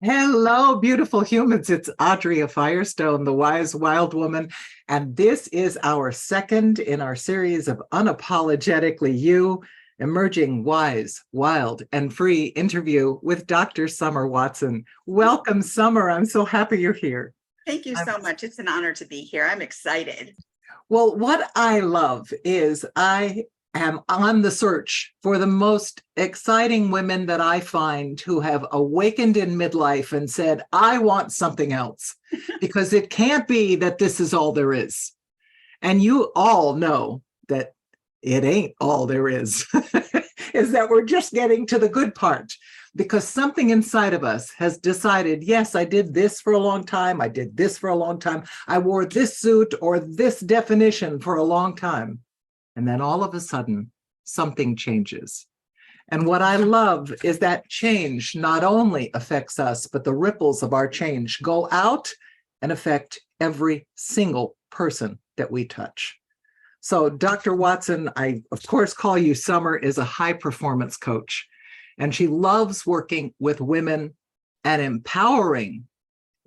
Hello, beautiful humans. It's Audrey Firestone, the wise wild woman. And this is our second in our series of Unapologetically You, emerging wise, wild, and free interview with Dr. Summer Watson. Welcome, Summer. I'm so happy you're here. Thank you I'm so much. It's an honor to be here. I'm excited. Well, what I love is I am on the search for the most exciting women that I find who have awakened in midlife and said, I want something else because it can't be that this is all there is. And you all know that it ain't all there is, is that we're just getting to the good part because something inside of us has decided, yes, I did this for a long time. I did this for a long time. I wore this suit or this definition for a long time. And then all of a sudden, something changes. And what I love is that change not only affects us, but the ripples of our change go out and affect every single person that we touch. So Dr. Watson, I of course call you Summer, is a high performance coach, and she loves working with women and empowering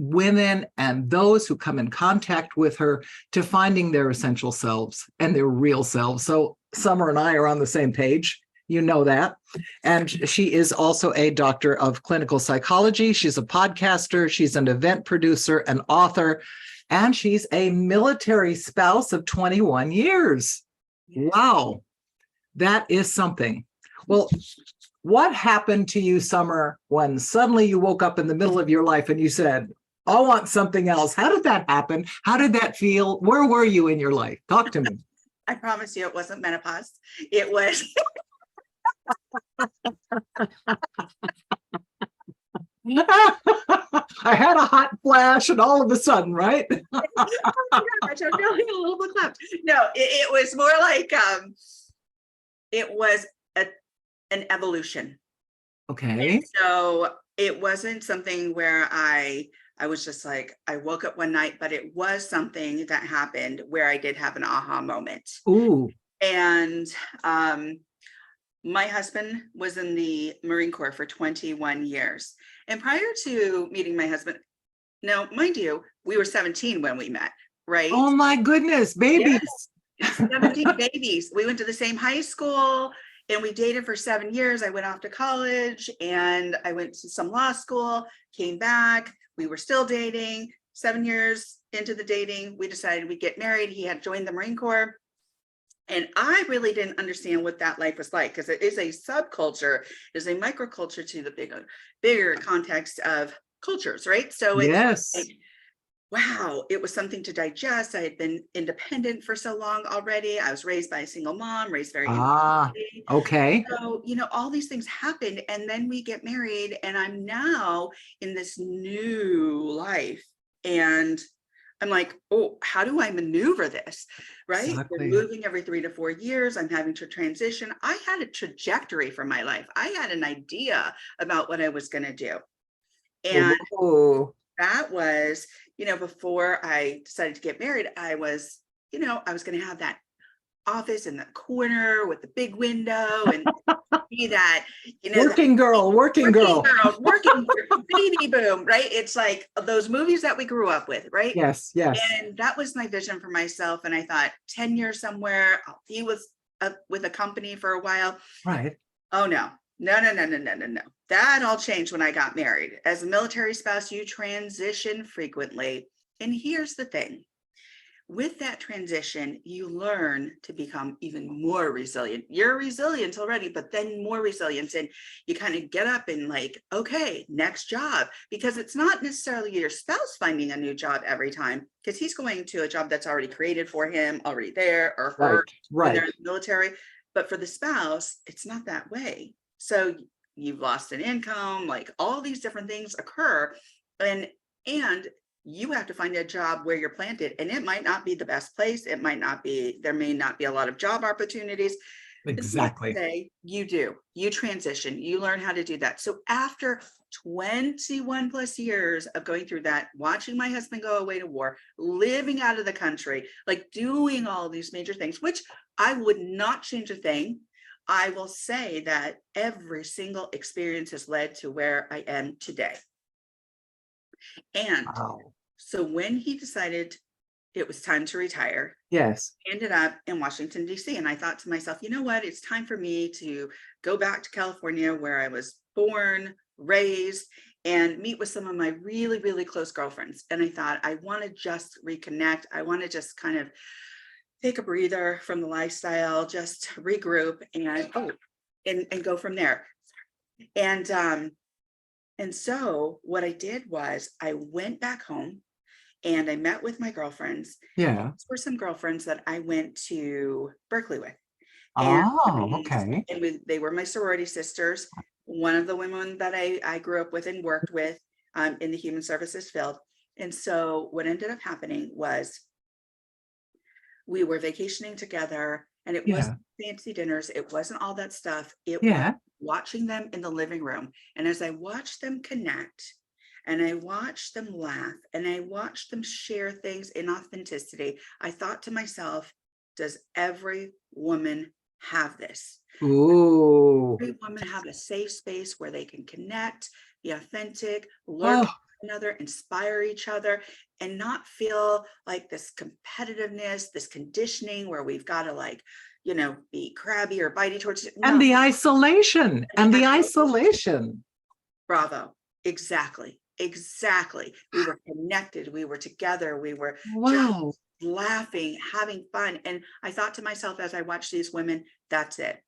women and those who come in contact with her to finding their essential selves and their real selves. So Summer and I are on the same page. You know that. And she is also a doctor of clinical psychology. She's a podcaster. She's an event producer, an author, and she's a military spouse of 21 years. Wow, that is something. Well, what happened to you, Summer, when suddenly you woke up in the middle of your life and you said, I want something else? How did that happen? How did that feel? Where were you in your life? Talk to me. I promise you it wasn't menopause. It was I had a hot flash and all of a sudden, right? oh my gosh, I'm feeling a little bit clapped. No, it was more like it was an evolution. Okay. And so it wasn't something where I was just like, I woke up one night, but it was something that happened where I did have an aha moment. Ooh. And my husband was in the Marine Corps for 21 years. And prior to meeting my husband, now, mind you, we were 17 when we met, right? Oh my goodness, babies. Yes, 17 babies. We went to the same high school and we dated for 7 years. I went off to college and I went to some law school, came back. We were still dating. 7 years into the dating, we decided we'd get married. He had joined the Marine Corps. And I really didn't understand what that life was like because it is a subculture, is a microculture to the bigger context of cultures, right? So it's Yes. like, wow, it was something to digest. I had been independent for so long already. I was raised by a single mom, raised very Ah, independently. okay. So, all these things happened. And then we get married, and I'm now in this new life. And I'm like, oh, how do I maneuver this? Right? We're Exactly. moving every 3 to 4 years. I'm having to transition. I had a trajectory for my life. I had an idea about what I was going to do. And Oh, that was, before I decided to get married, I was going to have that office in the corner with the big window and be that, working girl, working girl. working baby boom, right? It's like those movies that we grew up with, right? Yes, yes. And that was my vision for myself. And I thought 10 years somewhere, I'll be with a company for a while. Right. Oh, no. No. That all changed when I got married. As a military spouse, you transition frequently. And here's the thing. With that transition, you learn to become even more resilient. You're resilient already, but then more resilient. And you kind of get up and like, okay, next job, because it's not necessarily your spouse finding a new job every time, because he's going to a job that's already created for him, already there, or her when they're in the military. But for the spouse, it's not that way. So you've lost an income, like all these different things occur. And you have to find a job where you're planted, and it might not be the best place. There may not be a lot of job opportunities. Exactly. You transition, you learn how to do that. So after 21 plus years of going through that, watching my husband go away to war, living out of the country, like doing all these major things, which I would not change a thing. I will say that every single experience has led to where I am today. And Wow. so when he decided it was time to retire, Yes. he ended up in Washington, D.C. And I thought to myself, you know what? It's time for me to go back to California, where I was born, raised, and meet with some of my really, really close girlfriends. And I thought, I want to just reconnect. I want to just kind of take a breather from the lifestyle, just regroup and go from there. And so what I did was I went back home and I met with my girlfriends. Yeah. These were some girlfriends that I went to Berkeley with. And, Oh, okay. they were my sorority sisters. One of the women that I grew up with and worked with in the human services field. And so what ended up happening was we were vacationing together, and it Yeah. wasn't fancy dinners. It wasn't all that stuff. It was Yeah. watching them in the living room. And as I watched them connect, and I watched them laugh, and I watched them share things in authenticity, I thought to myself, does every woman have this? Ooh. Every woman have a safe space where they can connect, be authentic, learn Oh, from one another, inspire each other, and not feel like this competitiveness, this conditioning where we've got to be crabby or bitey towards it. and No, the isolation the and the isolation. isolation. Bravo. Exactly. Exactly. We were connected. We were together. We were just Wow. laughing, having fun. And I thought to myself as I watched these women, that's it.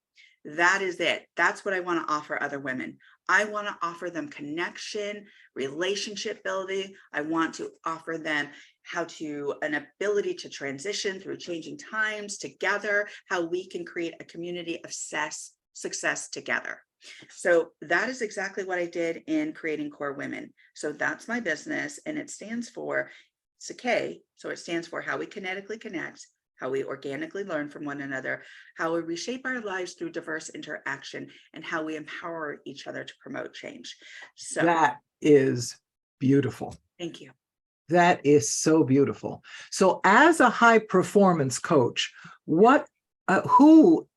That is it. That's what I want to offer other women. I want to offer them connection, relationship building. I want to offer them an ability to transition through changing times together, how we can create a community of success together. So that is exactly what I did in creating KOREWomen. So that's my business, and it stands for, it's a K, so it stands for how we kinetically connect, how we organically learn from one another, how we reshape our lives through diverse interaction, and how we empower each other to promote change. So That is beautiful. thank you. That is so beautiful. So as a high performance coach, who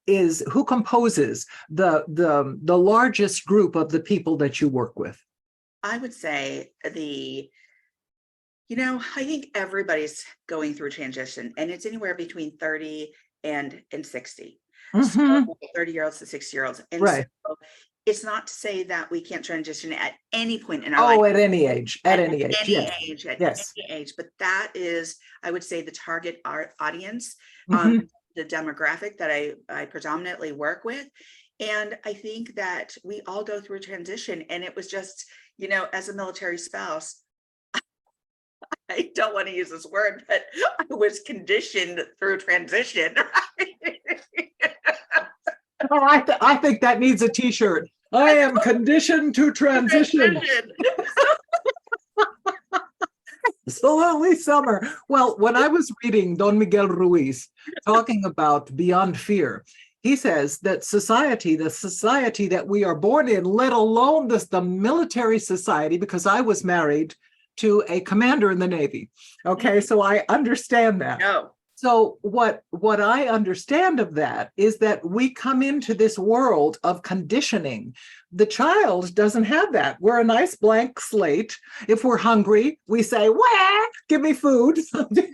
composes the largest group of the people that you work with? I would say I think everybody's going through transition, and it's anywhere between 30 and 60. So Mhm. 30-year-olds to 60-year-olds. And so Right. it's not to say that we can't transition at any point in our life, Oh, at any age, at yes, yes. any age. But that is, I would say, the target audience, Mhm. the demographic that I predominantly work with. And I think that we all go through a transition. And it was just, as a military spouse, I don't want to use this word, but I was conditioned through transition. Oh, I think that needs a T-shirt. I am conditioned to transition. Transition. Absolutely, Summer. Well, when I was reading Don Miguel Ruiz talking about Beyond Fear, he says that the society that we are born in, let alone the military society, because I was married to a commander in the Navy. Okay, so I understand that. No. So what I understand of that is that we come into this world of conditioning. The child doesn't have that. We're a nice blank slate. If we're hungry, we say, "Wah, give me food."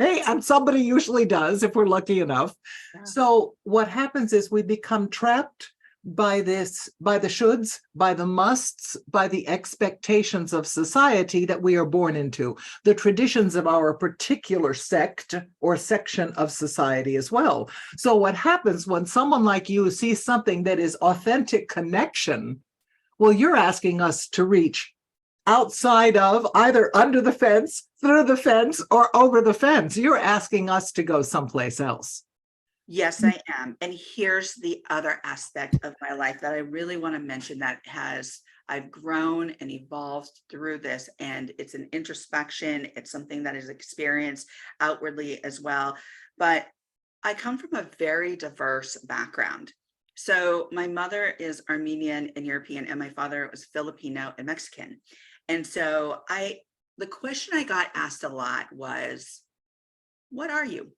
And somebody usually does if we're lucky enough. Yeah. So what happens is we become trapped by the shoulds, by the musts, by the expectations of society that we are born into, the traditions of our particular sect or section of society as well. So what happens when someone like you sees something that is authentic connection, well, you're asking us to reach outside of, either under the fence, through the fence, or over the fence. You're asking us to go someplace else. Yes, I am. And here's the other aspect of my life that I really want to mention that I've grown and evolved through this. And it's an introspection. It's something that is experienced outwardly as well. But I come from a very diverse background. So my mother is Armenian and European, and my father was Filipino and Mexican. And so the question I got asked a lot was, what are you?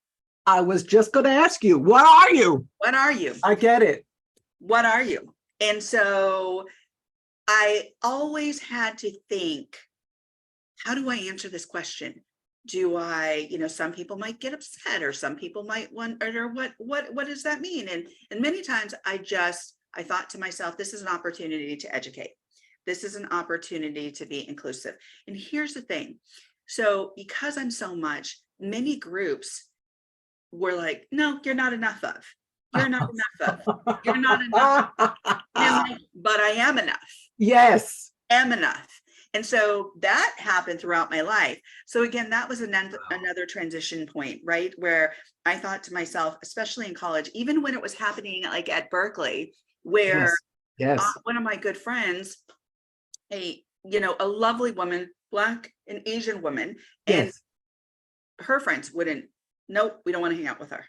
I was just going to ask you, what are you? What are you? I get it. What are you? And so I always had to think, how do I answer this question? Do I, some people might get upset, or some people might wonder what does that mean? And many times I thought to myself, this is an opportunity to educate. This is an opportunity to be inclusive. And here's the thing. So because I'm so much, many groups were like, no, you're not enough of. You're not enough of. You're not enough. And I'm like, but I am enough. Yes. Am enough. And so that happened throughout my life. So again, that was another transition point, right? Where I thought to myself, especially in college, even when it was happening like at Berkeley, where Yes. one of my good friends, a lovely woman, Black and Asian woman, and Yes. her friends wouldn't, nope, we don't want to hang out with her.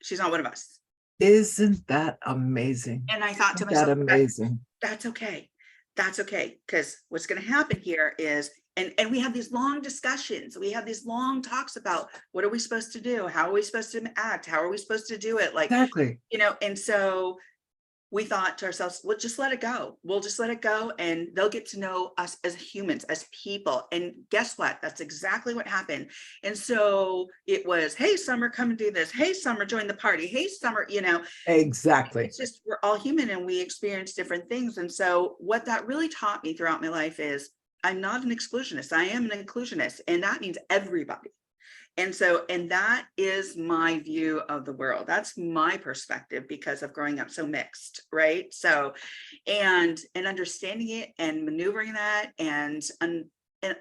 She's not one of us. Isn't that amazing? And I thought to Isn't that myself, amazing? that's okay. That's okay. Because what's going to happen here is, and we have these long discussions. We have these long talks about what are we supposed to do? How are we supposed to act? How are we supposed to do it? Like, Exactly. and so we thought to ourselves, well, just let it go. We'll just let it go, and they'll get to know us as humans, as people. And guess what? That's exactly what happened. And so it was, hey, Summer, come and do this. Hey, Summer, join the party. Hey, Summer, Exactly. it's just, we're all human and we experience different things. And so what that really taught me throughout my life is I'm not an exclusionist. I am an inclusionist. And that means everybody. And so, and that is my view of the world. That's my perspective because of growing up so mixed, right? So, and understanding it and maneuvering that, and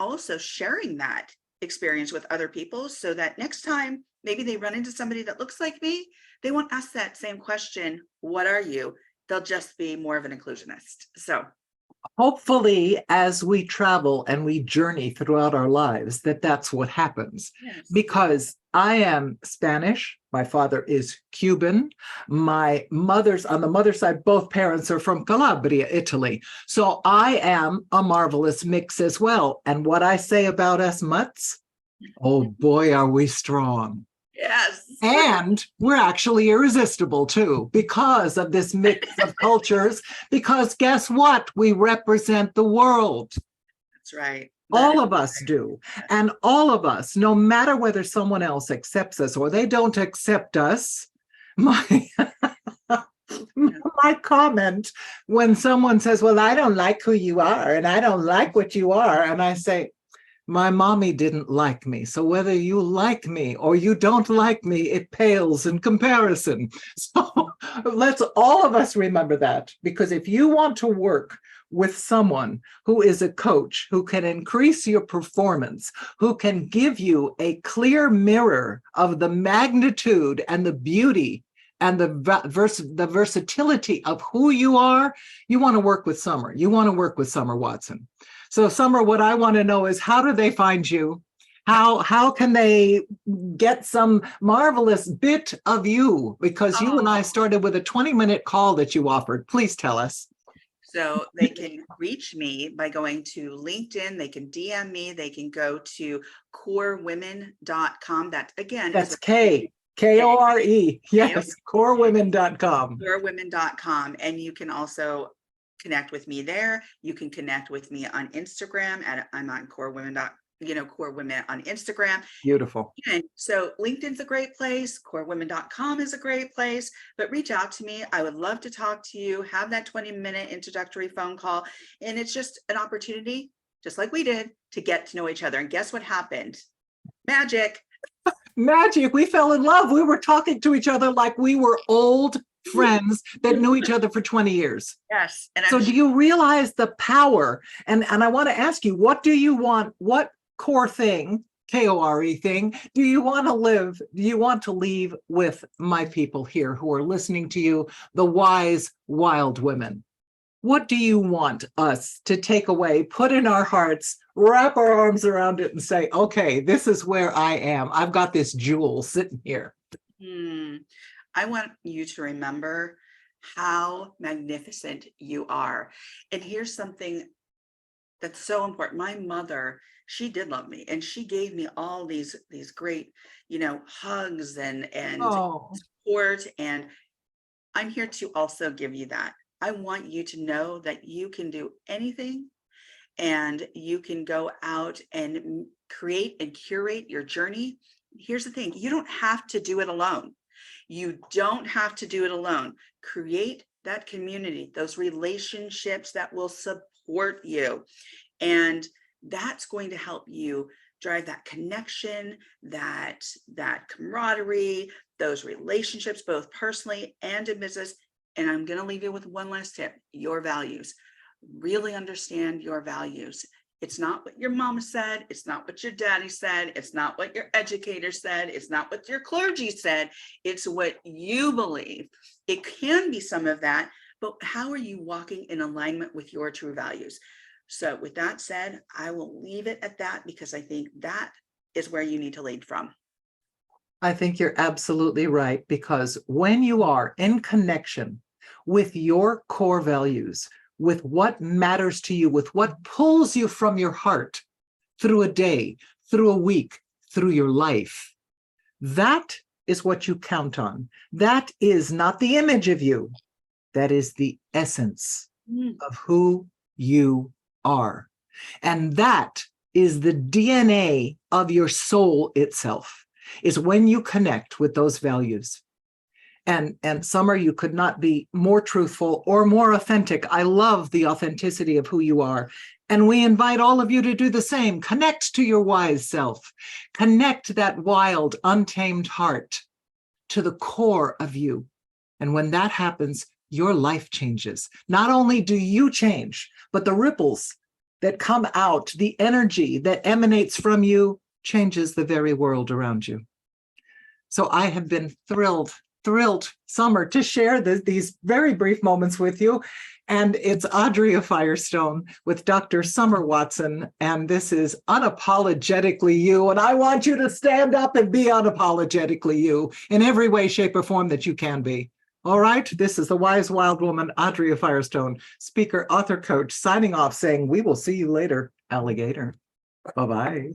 also sharing that experience with other people, so that next time maybe they run into somebody that looks like me, they won't ask that same question, what are you? They'll just be more of an inclusionist. So Hopefully, as we travel and we journey throughout our lives, that's what happens. yes. Because I am Spanish, my father is Cuban, my mother's on the mother's side, both parents are from Calabria, Italy. So I am a marvelous mix as well. And what I say about us mutts, oh boy, are we strong. Yes. And we're actually irresistible too, because of this mix of cultures, because guess what? We represent the world. That's right. All of us do. And all of us, no matter whether someone else accepts us or they don't accept us, my comment when someone says, well, I don't like who you are and I don't like what you are, and I say, my mommy didn't like me. So whether you like me or you don't like me, it pales in comparison. So let's all of us remember that, because if you want to work with someone who is a coach, who can increase your performance, who can give you a clear mirror of the magnitude and the beauty and the versatility of who you are, you want to work with Summer. You want to work with Summer Watson. So Summer, what I want to know is, how do they find you? How can they get some marvelous bit of you? Because you and I started with a 20-minute call that you offered. Please tell us. So they can reach me by going to LinkedIn. They can DM me. They can go to KOREWomen.com. That again, that's KORE. Yes, KOREWomen.com. KOREWomen.com. And you can also connect with me there. You can connect with me on Instagram I'm on KOREWomen. KOREWomen on Instagram. Beautiful. And so LinkedIn's a great place. KOREWomen.com is a great place, but reach out to me. I would love to talk to you, have that 20-minute introductory phone call. And it's just an opportunity, just like we did, to get to know each other. And guess what happened? Magic. Magic. We fell in love. We were talking to each other like we were old friends that knew each other for 20 years. Yes. And so do you realize the power? And I want to ask you, what do you want? What core thing, KORE thing, do you want to live? Do you want to leave with my people here who are listening to you, the wise, wild women? What do you want us to take away, put in our hearts, wrap our arms around it and say, okay, this is where I am. I've got this jewel sitting here. I want you to remember how magnificent you are. And here's something that's so important. My mother, she did love me, and she gave me all these great, hugs and support. And I'm here to also give you that. I want you to know that you can do anything and you can go out and create and curate your journey. Here's the thing, you don't have to do it alone. You don't have to do it alone. Create that community, those relationships that will support you. And that's going to help you drive that connection, that camaraderie, those relationships, both personally and in business. And I'm going to leave you with one last tip: your values. Really understand your values. It's not what your mama said. It's not what your daddy said. It's not what your educator said. It's not what your clergy said. It's what you believe. It can be some of that, but how are you walking in alignment with your true values? So with that said, I will leave it at that, because I think that is where you need to lead from. I think you're absolutely right, because when you are in connection with your core values, with what matters to you, with what pulls you from your heart through a day, through a week, through your life, that is what you count on. That is not the image of you. That is the essence of who you are. And that is the DNA of your soul itself, is when you connect with those values. And Summer, you could not be more truthful or more authentic. I love the authenticity of who you are. And we invite all of you to do the same. Connect to your wise self. Connect that wild, untamed heart to the core of you. And when that happens, your life changes. Not only do you change, but the ripples that come out, the energy that emanates from you, changes the very world around you. So I have been thrilled, Summer, to share these very brief moments with you. And it's Audrey Firestone with Dr. Summer Watson. And this is Unapologetically You. And I want you to stand up and be unapologetically you in every way, shape, or form that you can be. All right, this is the wise, wild woman, Audrey Firestone, speaker, author, coach, signing off saying, we will see you later, alligator. Bye-bye.